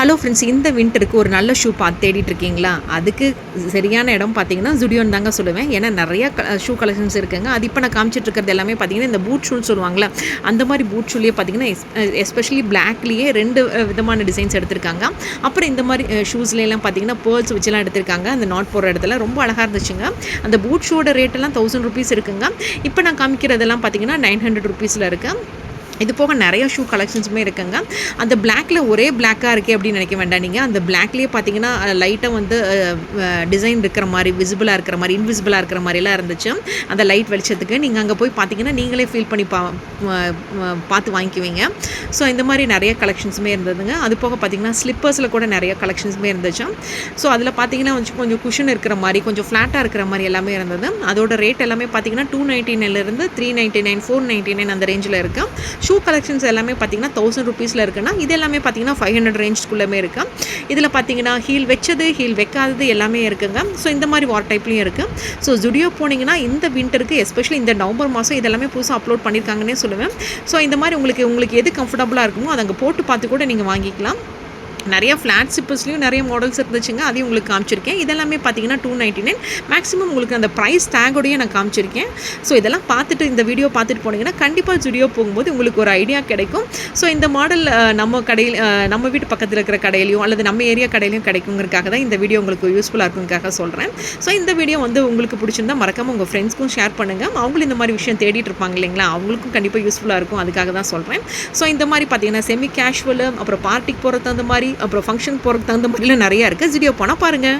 Hello friends, இந்த வின்டருக்கு ஒரு நல்ல ஷூ பார்த்து தேடிட்டு இருக்கீங்களா? அதுக்கு சரியான இடம் பார்த்தீங்கன்னா ஜுடியோன்னு தாங்க சொல்லுவேன். ஏன்னா நிறைய ஷூ கலெக்ஷன்ஸ் இருக்குங்க. அது இப்போ நான் காமிச்சிட்டு இருக்கிறது எல்லாமே பார்த்தீங்கன்னா இந்த பூட் ஷூன்னு சொல்லுவாங்களே, அந்த மாதிரி பூட் ஷூலேயே பார்த்தீங்கன்னா எஸ்பெஷலி பிளாக்லேயே 2 விதமான டிசைன்ஸ் எடுத்திருக்காங்க. அப்புறம் இந்த மாதிரி ஷூஸ்லாம் பார்த்தீங்கன்னா பேர்ல்ஸ் வச்சுலாம் எடுத்திருக்காங்க. அந்த நாட் போடுற இடத்துல ரொம்ப அழகாக இருந்துச்சுங்க. அந்த பூட் ஷூவோட ரேட்டெல்லாம் 1000 rupees இருக்குங்க. இப்போ நான் காமிக்கிறதெல்லாம் பார்த்தீங்கன்னா 900 rupeesல இருக்குது. இது போக நிறைய ஷூ கலெக்ஷன்ஸுமே இருக்குங்க. அந்த பிளாக்ல ஒரே பிளாக்காக இருக்கே அப்படின்னு நினைக்க வேண்டாம். நீங்கள் அந்த பிளாக்லேயே பார்த்தீங்கன்னா லைட்டாக வந்து டிசைன் இருக்கிற மாதிரி, விசிபிளாக இருக்கிற மாதிரி, இன்விசிபிளாக இருக்கிற மாதிரிலாம் இருந்துச்சு. அந்த லைட் வெளிச்சத்துக்கு நீங்கள் அங்கே போய் பார்த்தீங்கன்னா நீங்களே ஃபீல் பண்ணி பார்த்து வாங்கிக்குவீங்க. ஸோ இந்த மாதிரி நிறைய கலெக்ஷன்ஸுமே இருந்ததுங்க. அது போக பார்த்தீங்கன்னா ஸ்லிப்பர்ஸில் கூட நிறைய கலெக்ஷன்ஸுமே இருந்துச்சு. ஸோ அதில் பார்த்தீங்கன்னா கொஞ்சம் குஷன் இருக்கிற மாதிரி, கொஞ்சம் ஃப்ளாட்டாக இருக்கிற மாதிரி எல்லாமே இருந்தது. அதோட ரேட் எல்லாமே பார்த்தீங்கன்னா 299 399 499 அந்த ரேஞ்சில் இருக்குது. ஷூ கலெக்ஷன்ஸ் எல்லாமே பார்த்தீங்கன்னா 1000 rupeesல இருக்குன்னா, இது எல்லாமே பார்த்தீங்கன்னா 500 ரேஞ்சுக்குள்ளே இருக்குது. இதில் பார்த்தீங்கன்னா ஹீல் வச்சது, ஹீல் வைக்காதது எல்லாமே இருக்குங்க. ஸோ இந்த மாதிரி வார் டைப்லையும் இருக்குது. ஸோ ஜுடியோ போனீங்கன்னா இந்த வின்டருக்கு எஸ்பெஷலி இந்த நவம்பர் மாதம் இதெல்லாமே புதுசாக அப்லோட் பண்ணியிருக்காங்கன்னே சொல்லுவேன். ஸோ இந்த மாதிரி உங்களுக்கு எது கம்ஃபர்டபுளாக இருக்குமோ அதை அங்கே போட்டு பார்த்து கூட நீங்கள் வாங்கிக்கலாம். நிறைய ஃப்ளாட் சிப்பர்ஸ்லையும் நிறைய மாடல்ஸ் இருந்துச்சுங்க. அதையும் உங்களுக்கு காமிச்சிருக்கேன். இதெல்லாமே பார்த்தீங்கன்னா 299 மேக்ஸிமம் உங்களுக்கு அந்த ப்ரைஸ் டேகோடையே நான் காமிச்சிருக்கேன். ஸோ இதெல்லாம் பார்த்துட்டு இந்த வீடியோ பார்த்துட்டு போனீங்கன்னா கண்டிப்பாக ஜுடியோ போகும்போது உங்களுக்கு ஒரு ஐடியா கிடைக்கும். ஸோ இந்த மாடல் நம்ம கடையில் நம்ம வீட்டு பக்கத்தில் இருக்கிற கடையிலையும் அல்லது நம்ம ஏரியா கடையிலையும் கிடைக்குங்கிறதுக்காக தான் இந்த வீடியோ உங்களுக்கு யூஸ்ஃபுல்லாக இருக்குங்கிறதுக்காக சொல்கிறேன். ஸோ இந்த வீடியோ வந்து உங்களுக்கு பிடிச்சிருந்தா மறக்காமல் உங்கள் ஃப்ரெண்ட்ஸ்க்கும் ஷேர் பண்ணுங்கள். அவங்களும் இந்த மாதிரி விஷயம் தேடிட்டு இருப்பாங்க இல்லைங்களா, அவங்களுக்கும் கண்டிப்பாக யூஸ்ஃபுல்லாக இருக்கும். அதுக்காக தான் சொல்கிறேன். ஸோ இந்த மாதிரி பார்த்தீங்கன்னா செமி கேஷுவல், அப்புறம் பார்ட்டிக்கு போகிறது அந்த மாதிரி, அப்புறம் ஃபங்க்ஷன் போகிறதுக்கு தகுந்த மாதிரிலாம் நிறையா இருக்குது. ஜுடியோ போனால் பாருங்கள்.